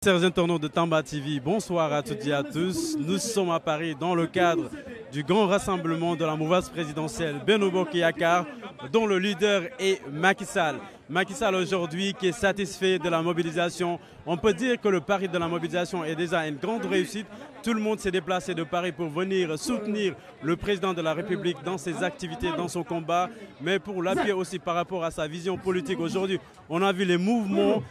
chers internautes de Tamba TV, bonsoir à toutes et à tous. Nous sommes à Paris dans le cadre du grand rassemblement de la mouvance présidentielle Benno Bokk Yakaar, dont le leader est Macky Sall. Macky Sall aujourd'hui qui est satisfait de la mobilisation. On peut dire que le pari de la mobilisation est déjà une grande réussite. Tout le monde s'est déplacé de Paris pour venir soutenir le président de la République dans ses activités, dans son combat, mais pour l'appuyer aussi par rapport à sa vision politique. Aujourd'hui, on a vu les mouvements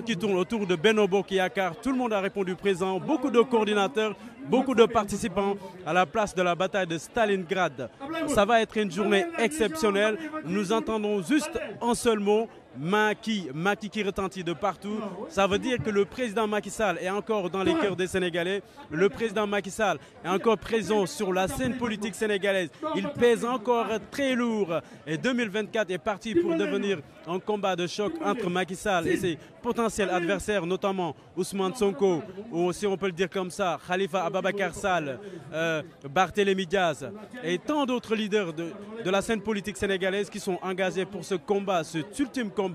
qui tournent autour de Benno Bokk Yakaar. Tout le monde a répondu présent, beaucoup de coordinateurs, beaucoup de participants à la place de la bataille de Stalingrad. Ça va être une journée exceptionnelle. Nous entendons juste un seul mot, Macky qui retentit de partout. Ça veut dire que le président Macky Sall est encore dans les cœurs des Sénégalais. Le président Macky Sall est encore présent sur la scène politique sénégalaise. Il pèse encore très lourd. Et 2024 est parti pour devenir un combat de choc entre Macky Sall et ses potentiels adversaires, notamment Ousmane Sonko, ou si on peut le dire comme ça, Khalifa Ababakar Sall, Barthélémy Diaz et tant d'autres leaders de la scène politique sénégalaise qui sont engagés pour ce combat, cet ultime combat.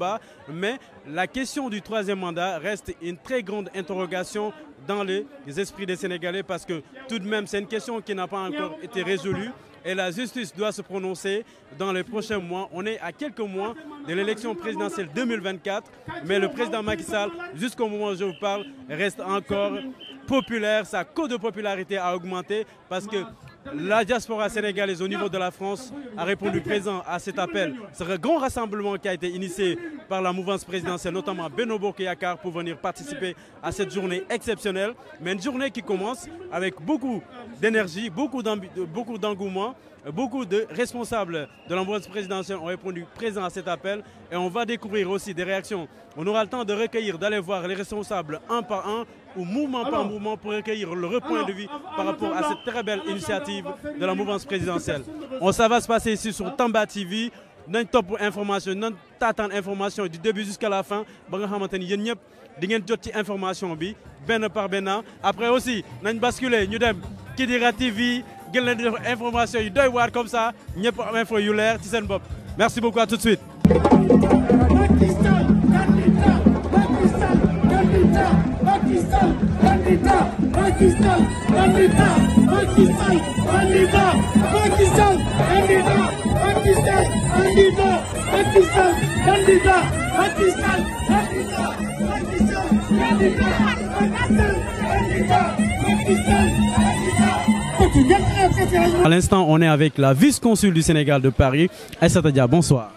Mais la question du troisième mandat reste une très grande interrogation dans les esprits des Sénégalais, parce que tout de même c'est une question qui n'a pas encore été résolue. Et la justice doit se prononcer dans les prochains mois. On est à quelques mois de l'élection présidentielle 2024. Mais le président Macky Sall, jusqu'au moment où je vous parle, reste encore populaire. Sa cote de popularité a augmenté parce que la diaspora sénégalaise au niveau de la France a répondu présent à cet appel. C'est un grand rassemblement qui a été initié par la mouvance présidentielle, notamment Benno Bokk Yakaar, pour venir participer à cette journée exceptionnelle. Mais une journée qui commence avec beaucoup d'énergie, beaucoup d'engouement. Beaucoup de responsables de la mouvance présidentielle ont répondu présent à cet appel et on va découvrir aussi des réactions. On aura le temps de recueillir, d'aller voir les responsables un par un ou mouvement par mouvement pour recueillir leur point de vue par rapport à cette très belle initiative de la mouvance présidentielle. Ça va se passer ici sur Tamba TV. Nañ top information, nañ taataan information du début jusqu'à la fin ba nga xamanteni yeen ñep di ngeen jot ci information bi ben par ben. Après aussi nañ basculer ñu dem Kidira TV gën leen di def information yu doy waar comme ça ñëpp am info yu leer ci seen bopp. Merci beaucoup, à tout de suite. À l'instant, on est avec la vice-consul du Sénégal de Paris, Aïssata Dia. Bonsoir.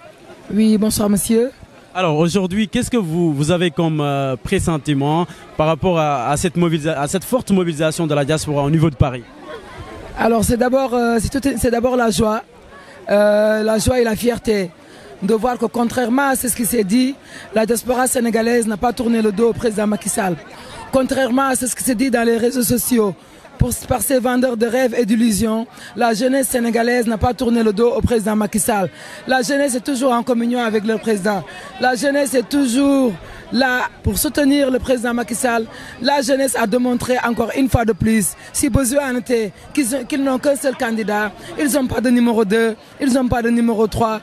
Oui, bonsoir monsieur. Alors aujourd'hui, qu'est-ce que vous avez comme pressentiment par rapport à cette forte mobilisation de la diaspora au niveau de Paris? Alors c'est d'abord la joie et la fierté de voir que contrairement à ce qui s'est dit, la diaspora sénégalaise n'a pas tourné le dos au président Macky Sall. Contrairement à ce qui s'est dit dans les réseaux sociaux, par ces vendeurs de rêves et d'illusions, la jeunesse sénégalaise n'a pas tourné le dos au président Macky Sall. La jeunesse est toujours en communion avec le président. La jeunesse est toujours là pour soutenir le président Macky Sall. La jeunesse a démontré encore une fois de plus, si besoin en était, qu'ils n'ont qu'un seul candidat. Ils n'ont pas de numéro 2, ils n'ont pas de numéro 3,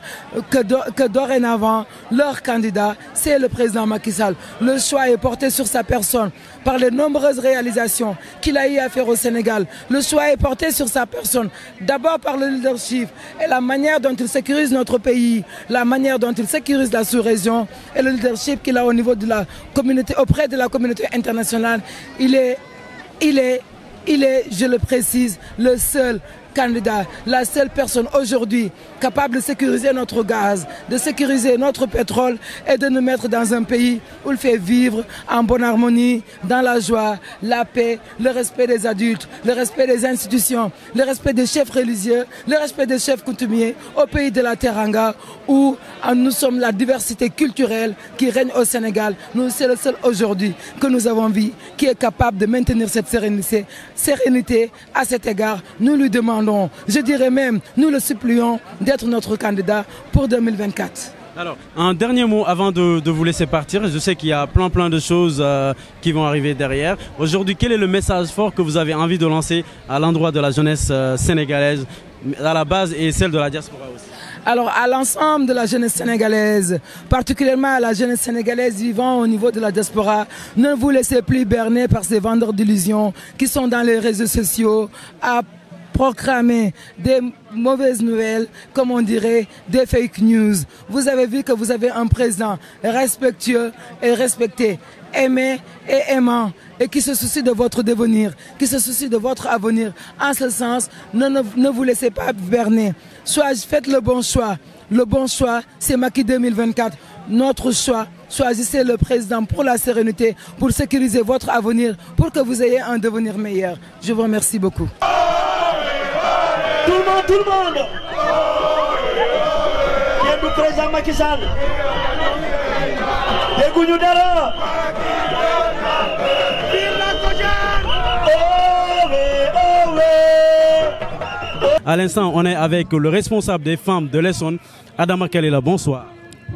que dorénavant, leur candidat, c'est le président Macky Sall. Le choix est porté sur sa personne par les nombreuses réalisations qu'il a eu à faire au Sénégal. Le choix est porté sur sa personne, d'abord par le leadership et la manière dont il sécurise notre pays, la manière dont il sécurise la sous-région et le leadership qu'il a au niveau de la communauté, auprès de la communauté internationale. Il est, je le précise, le seul candidat, la seule personne aujourd'hui capable de sécuriser notre gaz, de sécuriser notre pétrole et de nous mettre dans un pays où il fait vivre en bonne harmonie, dans la joie, la paix, le respect des adultes, le respect des institutions, le respect des chefs religieux, le respect des chefs coutumiers, au pays de la Teranga où nous sommes la diversité culturelle qui règne au Sénégal. Nous, c'est le seul aujourd'hui que nous avons vu qui est capable de maintenir cette sérénité. À cet égard, nous lui demandons, je dirais même, nous le supplions d'être notre candidat pour 2024. Alors, un dernier mot avant de vous laisser partir. Je sais qu'il y a plein de choses qui vont arriver derrière. Aujourd'hui, quel est le message fort que vous avez envie de lancer à l'endroit de la jeunesse sénégalaise, à la base, et celle de la diaspora aussi? Alors à l'ensemble de la jeunesse sénégalaise, particulièrement à la jeunesse sénégalaise vivant au niveau de la diaspora, ne vous laissez plus berner par ces vendeurs d'illusions qui sont dans les réseaux sociaux à proclamer des mauvaises nouvelles, comme on dirait, des fake news. Vous avez vu que vous avez un président respectueux et respecté, aimé et aimant, et qui se soucie de votre devenir, qui se soucie de votre avenir. En ce sens, ne vous laissez pas berner. Faites le bon choix. Le bon choix, c'est Macky 2024. Notre choix, choisissez le président pour la sérénité, pour sécuriser votre avenir, pour que vous ayez un devenir meilleur. Je vous remercie beaucoup. Tout le monde. Yéen du président Macky Sall. Dégguñu dara. À l'instant, on est avec le responsable des femmes de l'Essonne, Adama Kalela. Bonsoir.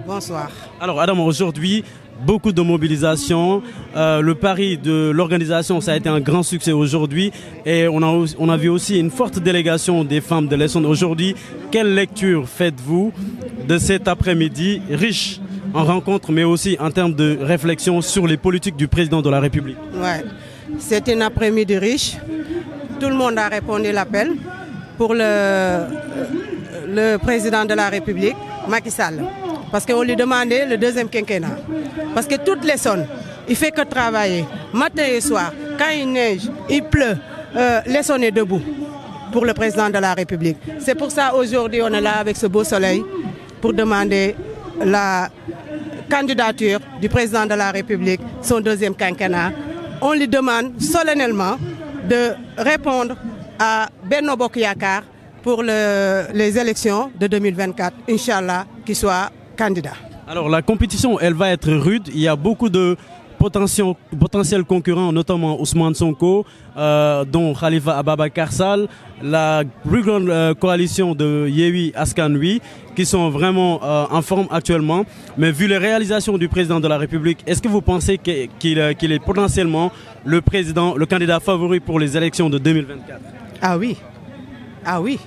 Bonsoir. Alors Adama, aujourd'hui, beaucoup de mobilisation. Le pari de l'organisation, ça a été un grand succès aujourd'hui. Et on a vu aussi une forte délégation des femmes de l'Essonne. Aujourd'hui, quelle lecture faites-vous de cet après-midi riche en rencontres, mais aussi en termes de réflexion sur les politiques du président de la République? Ouais, c'est un après-midi riche. Tout le monde a répondu à l'appel pour le président de la République, Macky Sall. Parce qu'on lui demandait le deuxième quinquennat. Parce que toutes les zones, il ne fait que travailler, matin et soir. Quand il neige, il pleut, l'Essonne est debout pour le président de la République. C'est pour ça aujourd'hui on est là avec ce beau soleil pour demander la candidature du président de la République, son deuxième quinquennat. On lui demande solennellement de répondre à Benno Bokk Yakaar pour les élections de 2024, Inch'Allah, qu'il soit candidat. Alors la compétition, elle va être rude. Il y a beaucoup de potentiels concurrents, notamment Ousmane Sonko, dont Khalifa Ababacar Sall, la plus grande coalition de Yewwi Askan Wi, qui sont vraiment en forme actuellement. Mais vu les réalisations du président de la République, est-ce que vous pensez qu'il est potentiellement le candidat favori pour les élections de 2024? Ah oui, ah oui.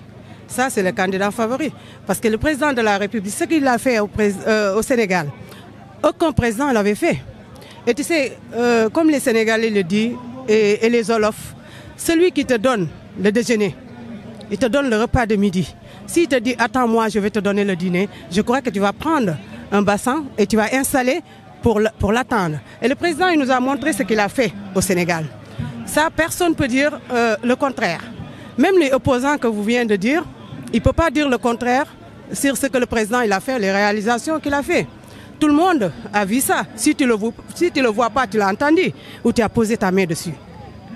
Ça, c'est le candidat favori. Parce que le président de la République, ce qu'il a fait au Sénégal, aucun président ne l'avait fait. Et tu sais, comme les Sénégalais le disent, et les Olofs, celui qui te donne le déjeuner, il te donne le repas de midi. S'il te dit, attends-moi, je vais te donner le dîner, je crois que tu vas prendre un bassin et tu vas installer pour l'attendre. Et le président, il nous a montré ce qu'il a fait au Sénégal. Ça, personne ne peut dire le contraire. Même les opposants que vous venez de dire, il ne peut pas dire le contraire sur ce que le président il a fait, les réalisations qu'il a fait. Tout le monde a vu ça. Si tu ne le vois pas, tu l'as entendu ou tu as posé ta main dessus.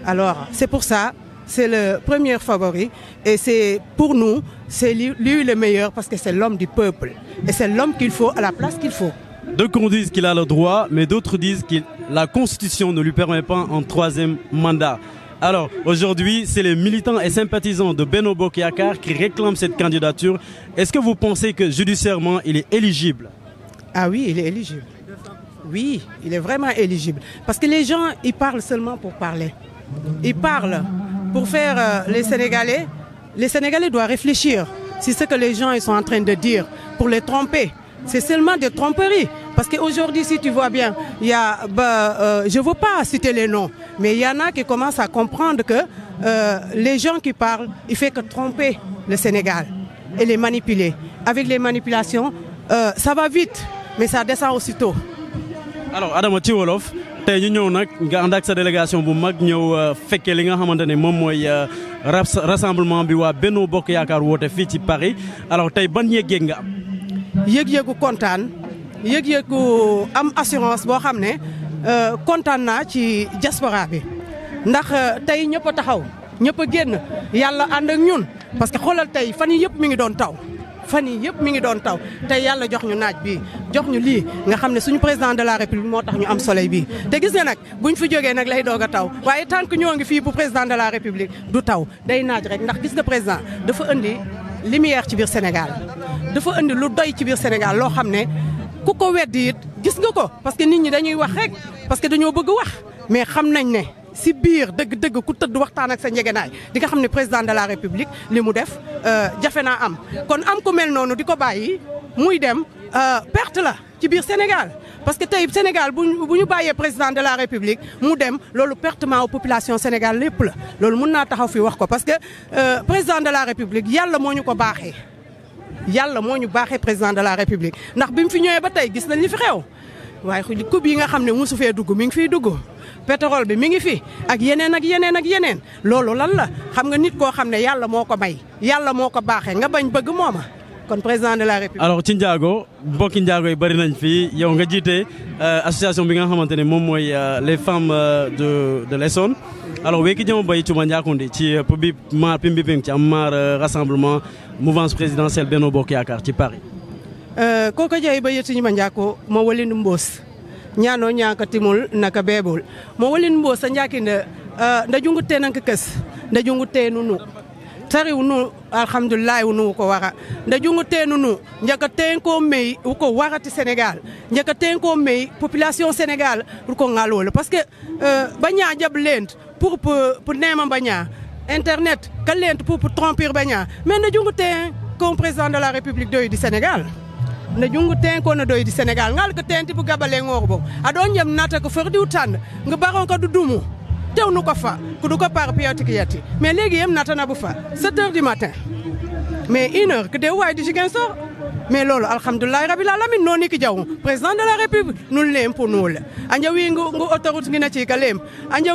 Alors, c'est pour ça, c'est le premier favori. Et c'est pour nous, c'est lui le meilleur parce que c'est l'homme du peuple. Et c'est l'homme qu'il faut à la place qu'il faut. D'autres disent qu'il a le droit, mais d'autres disent que la Constitution ne lui permet pas un troisième mandat. Alors, aujourd'hui, c'est les militants et sympathisants de Benno Bokk Yakaar qui réclament cette candidature. Est-ce que vous pensez que judiciairement, il est éligible? Ah oui, il est éligible. Oui, il est vraiment éligible. Parce que les gens, ils parlent seulement pour parler. Ils parlent pour faire les Sénégalais. Les Sénégalais doivent réfléchir. C'est ce que les gens ils sont en train de dire pour les tromper. C'est seulement des tromperies. Parce qu'aujourd'hui, si tu vois bien, il y a, je ne veux pas citer les noms, mais il y en a qui commencent à comprendre que les gens qui parlent, ils ne font que tromper le Sénégal et les manipuler. Avec les manipulations, ça va vite, mais ça descend aussitôt. Alors, Adama ci wolof, tey ñu ñëw nag nga ànd ak sa délégation bu mag ñëw fekkee li nga xamante ne moom mooy rassemblement bi waa Benno Bokk Yakaar woote fii ci Paris. Alors tey ban yëg-yëg nga am? Yëg-yëgu kontaan. yëg-yëgu am assurance boo xam ne kontaan naa ci diaspora bi ndax tey ñëpp a taxaw ñëpp a génn yàlla ànd ak ñun parce que xoolal tey fan yi yëpp mi ngi doon taw fan yi yëpp mi ngi doon taw tey yàlla jox ñu naaj bi jox ñu lii nga xam ne suñu président de la république moo tax ñu am soleil bi te gis nga nag buñ fi jógee nag lay doog a taw waaye tant que ñoo ngi fii bu président de la république du taw day naaj rek ndax gis nga président dafa indi lumière ci biir Sénégal dafa indi lu doy ci biir Sénégal loo xam ne ku ko weddi it gis nga ko parce que nit ñi dañuy wax rek parce que dañoo bëgg wax mais xam nañ ne si biir dëgg-dëgg ku tëdd waxtaan ak sa njegenaay di nga xam ne président de la république li mu def jafe naa am kon am ku mel noonu di ko bàyyi muy dem perte la ci biir Sénégal parce que tey Sénégal bu ñu bàyyee président de la république mu dem loolu pertement population Sénégal lépp la loolu mun naa taxaw fi wax ko parce que président de la république yàlla moo ñu ko baaxee yàlla moo ñu baaxee président de la république ndax bi mu fi ñëwee ba tey gis nañ li fi xew waaye coupe yi nga xam ne mosu fee dugg mi ngi fiy dugg pétrole bi mi ngi fi ak yeneen ak yeneen ak yeneen loolu lan la xam nga nit koo xam ne yàlla moo ko may yàlla moo ko baaxee nga bañ bëgg mooma kon président de la république. alors ci Ndiago mbokki Ndiago yi bëri nañ fii yow nga jiite association bi nga xamante ne moom mooy les femmes de l'Essonne alors weki jëm bay cuma Ndiakondi ci bi maar pimbi ping ci am maar rassemblement mouvance présidentielle Benno Bokk Yaakaar ci Paris. koko jey ba yettiñi ma Ndiako mo walin mboos ñaano ñaaka timul naka beebul mo walin mboos a Ndiakinde nda jungu te nanka kes nda jungu te nunu tariw nu alhamdulillah nu ko wara nda jungu te nunu njaka ten ko mey ko warati Sénégal njaka ten ko mey population Sénégal ko ngalol parce que baña jab lent pour nema baña internet ka lent pour tromper baña mais nda jungu te comme président de la République du Sénégal na jungu ten ko na doy di Sénégal ngal ko tenti bu gabale ngor bo adon ñam nata ko ferdi utan nga baron ko du dumu tew nu ko fa ku du ko par piatik yati mais légui yam nata na bu fa 7h du matin mais 1h que de way di jigen so mais lolu alhamdulillah rabbil alamin noni ki jaw président de la république nous lem pour nous anja wi ngu autoroute ngi na ci ka lem anja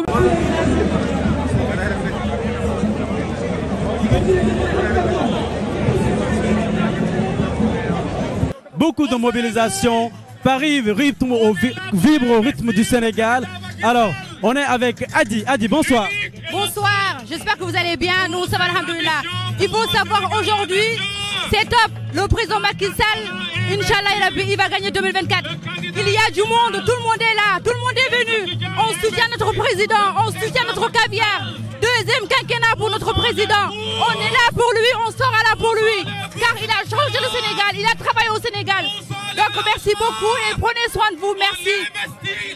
Beaucoup de mobilisation, Paris vibre au rythme du Sénégal. Alors, on est avec Adi. Adi, bonsoir. Bonsoir, j'espère que vous allez bien. Nous, ça va, alhamdoulilah. Il faut savoir aujourd'hui, c'est top. Le président Macky Sall, Inch'Allah, il va gagner 2024. Il y a du monde, tout le monde est là, tout le monde est venu. On soutient notre président, on soutient notre caviar. Deuxième quinquennat pour notre président. On est là pour lui, on sera là pour lui. Car il a changé le Sénégal, il a travaillé au Sénégal. Donc merci beaucoup et prenez soin de vous, merci.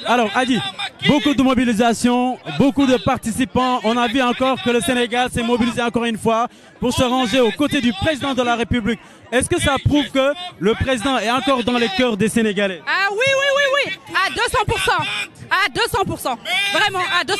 Alors Adi, beaucoup de mobilisation, beaucoup de participants. On a vu encore que le Sénégal s'est mobilisé encore une fois pour se ranger aux côtés du président de la République. Est-ce que ça prouve que le président est encore dans les cœurs des Sénégalais? Ah oui, à 200%. À 200%. Vraiment, à 200%.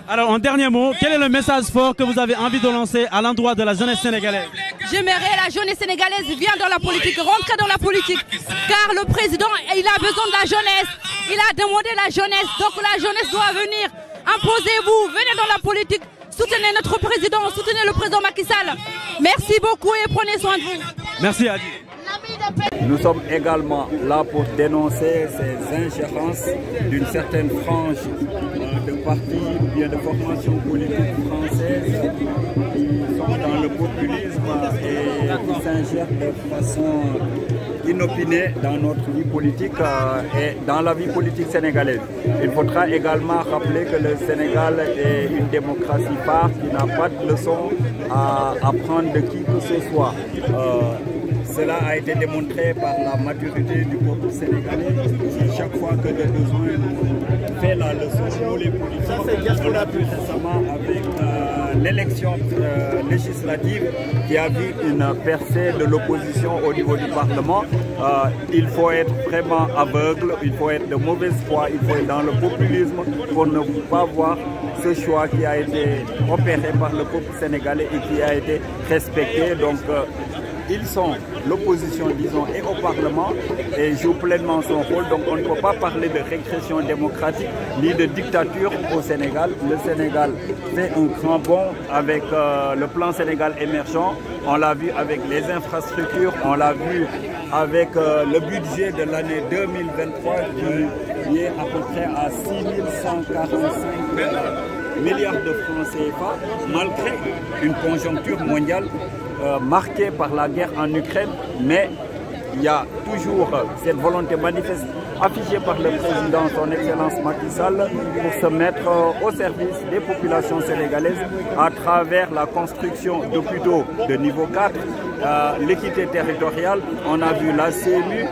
Alors, en dernier mot, quel est le message fort que vous avez envie de lancer à l'endroit de la jeunesse sénégalaise? J'aimerais la jeunesse sénégalaise vient dans la politique, rentrer dans la politique. Car le président, il a besoin de la jeunesse. Il a demandé la jeunesse. Donc la jeunesse doit venir. Imposez-vous, venez dans la politique. Soutenez notre président, soutenez le président Macky Sall. Merci beaucoup et prenez soin de vous. Merci Adi. Nous sommes également là pour dénoncer ces ingérences d'une certaine frange de partis ou bien de formations politiques françaises qui sont dans le populisme et qui s'ingèrent de façon inopinée dans notre vie politique et dans la vie politique sénégalaise. Il faudra également rappeler que le Sénégal est une démocratie phare qui n'a pas de leçon à apprendre de qui que ce soit. Cela a été démontré par la maturité du peuple sénégalais. Chaque fois que le besoin fait la leçon pour les politiques, on l'a vu récemment avec l'élection législative qui a vu une percée de l'opposition au niveau du Parlement. Il faut être vraiment aveugle, il faut être de mauvaise foi, il faut être dans le populisme pour ne pas voir ce choix qui a été opéré par le peuple sénégalais et qui a été respecté. Donc, ils sont l'opposition, disons, et au Parlement et jouent pleinement son rôle. Donc on ne peut pas parler de régression démocratique ni de dictature au Sénégal. Le Sénégal fait un grand bond avec le plan Sénégal émergent. On l'a vu avec les infrastructures, on l'a vu avec le budget de l'année 2023 qui est à peu près à 6145 milliards de francs CFA, malgré une conjoncture mondiale marquée par la guerre en Ukraine, mais il y a toujours cette volonté manifeste affichée par le président, son Excellence Macky Sall, pour se mettre au service des populations sénégalaises à travers la construction d'hôpitaux de niveau 4, l'équité territoriale, on a vu la CMU,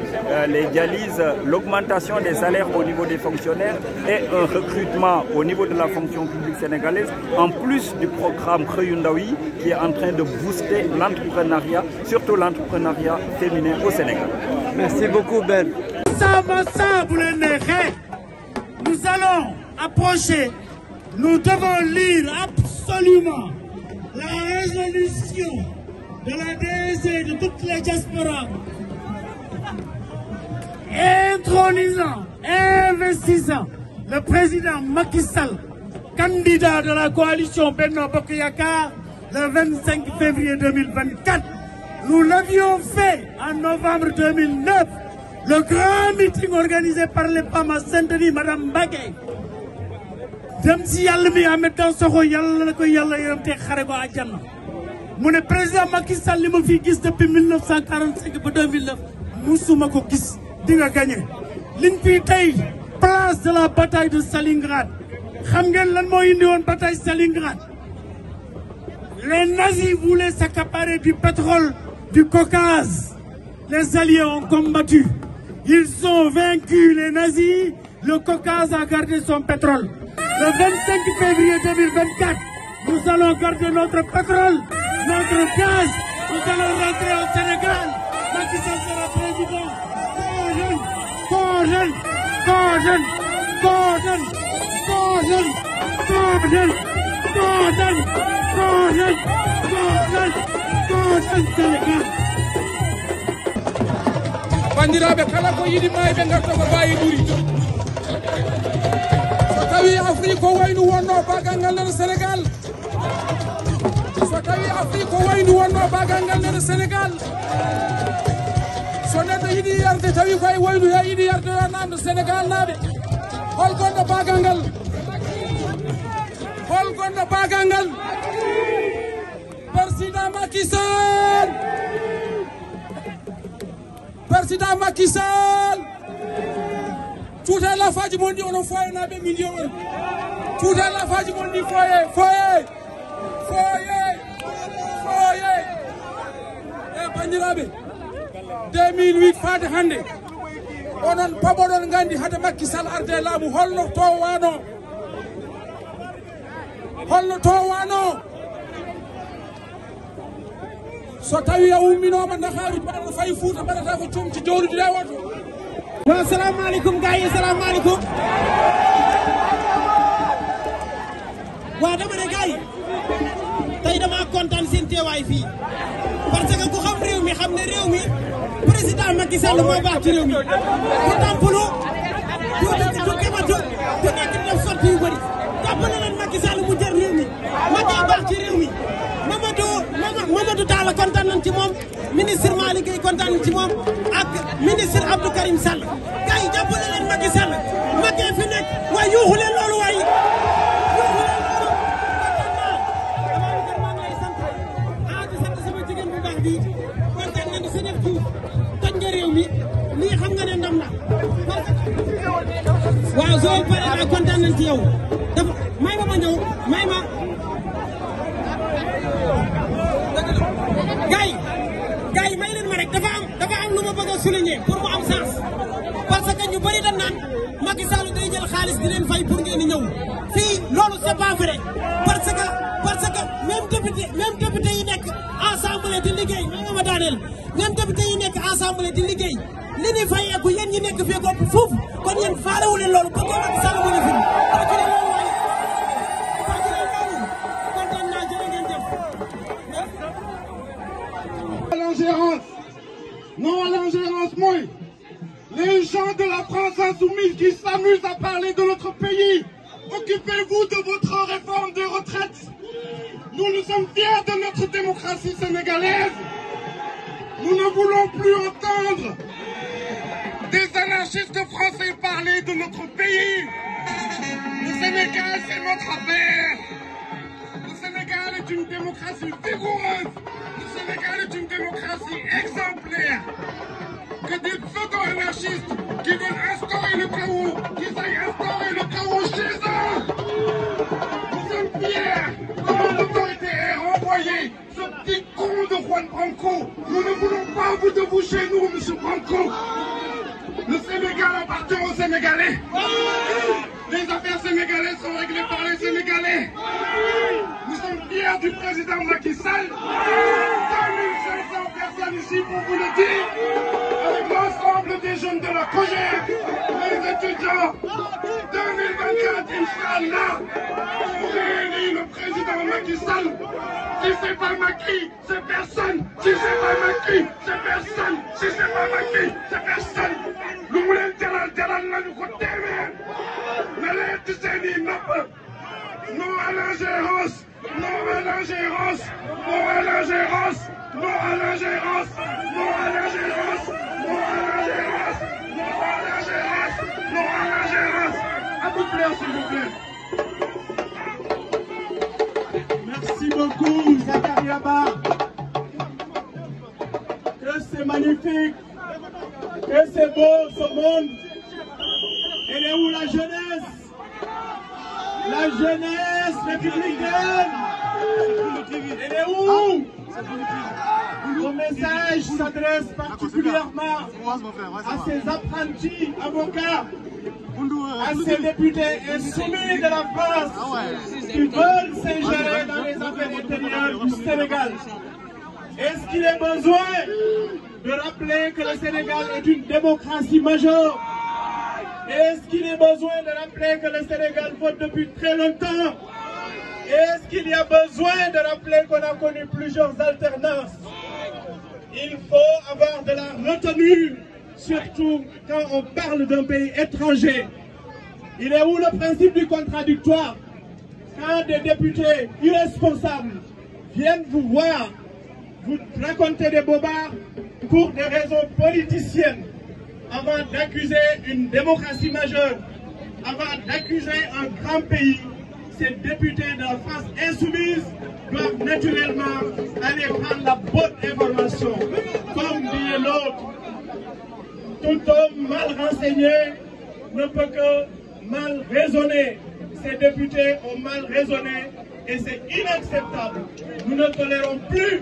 les dialyses, l'augmentation des salaires au niveau des fonctionnaires et un recrutement au niveau de la fonction publique sénégalaise, en plus du programme Kheuyoundaoui qui est en train de booster l'entrepreneuriat, surtout l'entrepreneuriat féminin au Sénégal. Merci beaucoup Ben. Nous allons approcher, nous devons lire absolument la résolution de la DSE de toutes les diasporas, intronisant, investissant le président Macky Sall, candidat de la coalition Benno Bokk Yakaar, le 25 février 2024. Nous l'avions fait en novembre 2009, le grand meeting organisé par les femmes à Saint-Denis, Madame Mbacké. dem si yàlla mi Ahmed Dansokho yàlla na ko yàlla yërëm te xare ko àjjana. mu ne président Macky Sall li ma fi gis depuis 1945 ba 2009 musuma ko gis di nga gagné. liñ fi tey place de la bataille de Stalingrad xam ngeen lan moo indi woon bataille Stalingrad. Les nazis voulaient s'accaparer du pétrole du Caucase. Les alliés ont combattu. Ils ont vaincu les nazis. Le Caucase a gardé son pétrole. Le 25 février 2024, nous allons garder notre pétrole, notre gaz. Nous allons rentrer au Sénégal. Macky Sall sera président. bandiraɓe kala ko yiɗi mayɓe garta ko mbawi ɓuuri so tawi Afrique ko wayno wonno bagal ngal nder Sénégal so tawi Afrique ko wayno wonno bagal ngal nder Sénégal so neɗɗo yiɗi yarde tawi koye wayno he yiɗi yarde yo namdo Sénégal naaɓe hol gonɗo bagal ngal président Macky Sall président Macky Sall tuuta lafaji mon ɗi onon foye naɓe million on tuuta lafaji mon ɗi foye e bandiraɓe 2008 faade hande onon paɓoɗon gandi hade Macky Sall arde laamu holno to wano so tawi a umminoma Ndakaaru mbaɗa fayi Fuuta mbaɗata ko comci jowlude ɗe woto. Assalamu alaikum gars yi, assalamu alaikum. Waa dama ne gars yi tey dama kontaan seen teewaay fii parce que ku xam réew mi xam ne réew mi président Macky Sall moo baax ci réew mi du tampulu du kematu du nekk def sorti yu bëri jàppale leen Macky Sall mu jël réew mi Macky baax ci réew mi. Mamadou Talla kontaan nañ ci moom ministre Malick Gueye kontaan nañ ci moom ak ministre Abdou Karim Sall gars yi jàppale leen Macky Sall Macky fi nekk waaye yuuxu leen loolu waaye yuuxu leen loolu maa ngi lay sant di sant sama jigéen bu baax bi kontaan nañ si def tuut toj nga réew mi lii xam nga ne ndam la waaw soo paree daal kontaan nañ ci yow dafa may ma ñëw may ma gars yi may leen ma rek dafa am lu ma bëgg a souligner pour mu am sens parce que ñu bëri dañ naan Macky Sall day jël xaalis di leen fay pour ngeen di ñëw fii loolu c'est pas vrai parce que même député yi nekk assemblée di liggéey ma daaneel même député yi nekk assemblée di liggéey li ñuy fayeeku yéen ñi nekk fii ko foofu kon yéen faalewu leen loolu parce que Macky Sall moo ñu fi non à l'ingérence, moi. Les gens de la France insoumise qui s'amusent à parler de notre pays, occupez-vous de votre réforme des retraites. Nous sommes fiers de notre démocratie sénégalaise. Nous ne voulons plus entendre des anarchistes français parler de notre pays. Le Sénégal, c'est notre affaire. Le Sénégal est une démocratie vigoureuse. Le Sénégal est une démocratie exemplaire. Que des pseudo-anarchistes qui veulent instaurer instaurer le chaos, qu'ils aillent instaurer le chaos chez eux. Nous sommes fiers que l'autorité ait renvoyé ce petit con de Juan Branco. Nous ne voulons pas vous de vous chez nous, monsieur Branco. Le Sénégal appartient aux Sénégalais. Les affaires sénégalaises sont réglées par les Sénégalais. Nous sommes fiers du président Macky Sall. 2500 personnes ici pour vous le dire. Avec l'ensemble des jeunes de la COJER, les étudiants. 2024, Inch'Allah, pour réélire le président Macky Sall. Si c'est pas Macky, c'est personne. Si c'est pas Macky, c'est personne. Si c'est pas Macky, c'est personne. Nous voulons jaral la ñu ko téeméer. Ne leen ci seeni nopp. Non à l'ingérence. Non à l'ingérence. Non à l'ingérence. Non à l'ingérence. Non à l'ingérence. Non à l'ingérence. Non à l'ingérence. Non à l'ingérence. À tout plaît, s'il vous plaît. Merci beaucoup, Zakaria Ba. Que c'est magnifique, que c'est beau ce monde. Elle est où la jeunesse? La jeunesse républicaine. Elle est où? Mon message s'adresse particulièrement à ces apprentis avocats, à ces députés insoumis de la France qui veulent s'ingérer dans les affaires intérieures du Sénégal. Est-ce qu'il est besoin de rappeler que le Sénégal est une démocratie majeure? Est-ce qu'il est besoin de rappeler que le Sénégal vote depuis très longtemps? Est-ce qu'il y a besoin de rappeler qu'on a connu plusieurs alternances? Il faut avoir de la retenue, surtout quand on parle d'un pays étranger. Il est où le principe du contradictoire? Quand des députés irresponsables viennent vous voir, vous raconter des bobards pour des raisons politiciennes, avant d'accuser une démocratie majeure, avant d'accuser un grand pays, ces députés de la France insoumise doivent naturellement aller prendre la bonne information. Comme dit l'autre, tout homme mal renseigné ne peut que mal raisonner. Ces députés ont mal raisonné et c'est inacceptable. Nous ne tolérons plus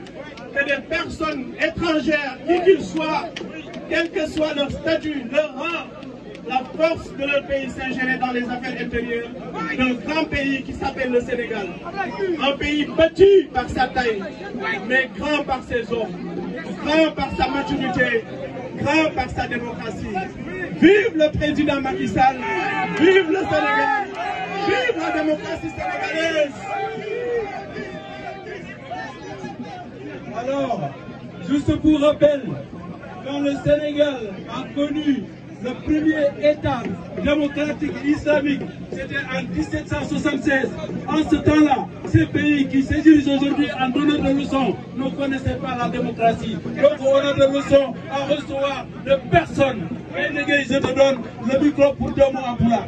que des personnes étrangères, qui qu'ils soient, quel que soit leur statut, leur rang, la force de leur pays s'ingérer dans les affaires intérieures d'un grand pays qui s'appelle le Sénégal. Un pays petit par sa taille, mais grand par ses hommes, grand par sa maturité, grand par sa démocratie. Vive le président Macky Sall, vive le Sénégal, vive la démocratie sénégalaise. Alors, juste pour rappel, quand le Sénégal a connu le premier État démocratique islamique, c'était en 1776. En ce temps-là, ces pays qui s'érigent aujourd'hui en donneurs de leçons ne connaissaient pas la démocratie. Donc on a des leçons à recevoir de personne. Et les gars, je te donne le micro pour 2 mots en pula.